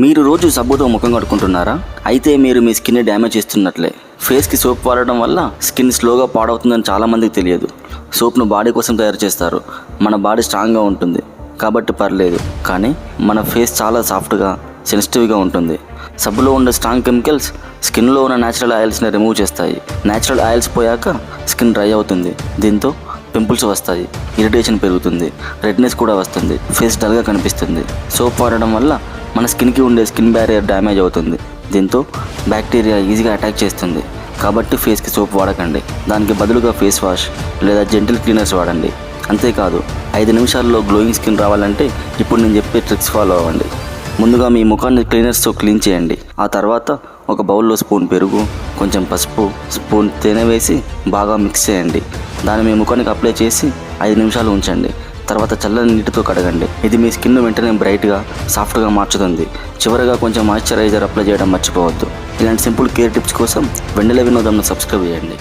మీరు రోజు సబ్బుతో ముఖం కడుక్కుంటున్నారా? అయితే మీరు మీ స్కిన్ని డ్యామేజ్ చేస్తున్నట్లే. ఫేస్కి సోప్ వాడడం వల్ల స్కిన్ స్లోగా పాడవుతుందని చాలామందికి తెలియదు. సోప్ను బాడీ కోసం తయారు చేస్తారు. మన బాడీ స్ట్రాంగ్గా ఉంటుంది కాబట్టి పర్లేదు. కానీ మన ఫేస్ చాలా సాఫ్ట్గా, సెన్సిటివ్గా ఉంటుంది. సబ్బులో ఉండే స్ట్రాంగ్ కెమికల్స్ స్కిన్లో ఉన్న న్యాచురల్ ఆయిల్స్ని రిమూవ్ చేస్తాయి. న్యాచురల్ ఆయిల్స్ పోయాక స్కిన్ డ్రై అవుతుంది. దీంతో పింపుల్స్ వస్తాయి, ఇరిటేషన్ పెరుగుతుంది, రెడ్నెస్ కూడా వస్తుంది, ఫేస్ డల్గా కనిపిస్తుంది. సోప్ వాడడం వల్ల మన స్కిన్కి ఉండే స్కిన్ బ్యారియర్ డ్యామేజ్ అవుతుంది. దీంతో బ్యాక్టీరియా ఈజీగా అటాక్ చేస్తుంది. కాబట్టి ఫేస్కి సోప్ వాడకండి. దానికి బదులుగా ఫేస్ వాష్ లేదా జెంటిల్ క్లీనర్స్ వాడండి. అంతేకాదు 5 నిమిషాల్లో గ్లోయింగ్ స్కిన్ రావాలంటే ఇప్పుడు నేను చెప్పే ట్రిక్స్ ఫాలో అవ్వండి. ముందుగా మీ ముఖాన్ని క్లీనర్స్తో క్లీన్ చేయండి. ఆ తర్వాత ఒక బౌల్లో స్పూన్ పెరుగు, కొంచెం పసుపు, స్పూన్ తేనె వేసి బాగా మిక్స్ చేయండి. దాన్ని మీ ముఖానికి అప్లై చేసి 5 నిమిషాలు ఉంచండి. తర్వాత చల్లని నీటితో కడగండి. ఇది మీ స్కిన్ వెంటనే బ్రైట్గా, సాఫ్ట్గా మార్చుతుంది. చివరగా కొంచెం మాయిశ్చరైజర్ అప్లై చేయడం మర్చిపోవద్దు. ఇలాంటి సింపుల్ కేర్ టిప్స్ కోసం వెన్నెల వినోదంను సబ్స్క్రైబ్ చేయండి.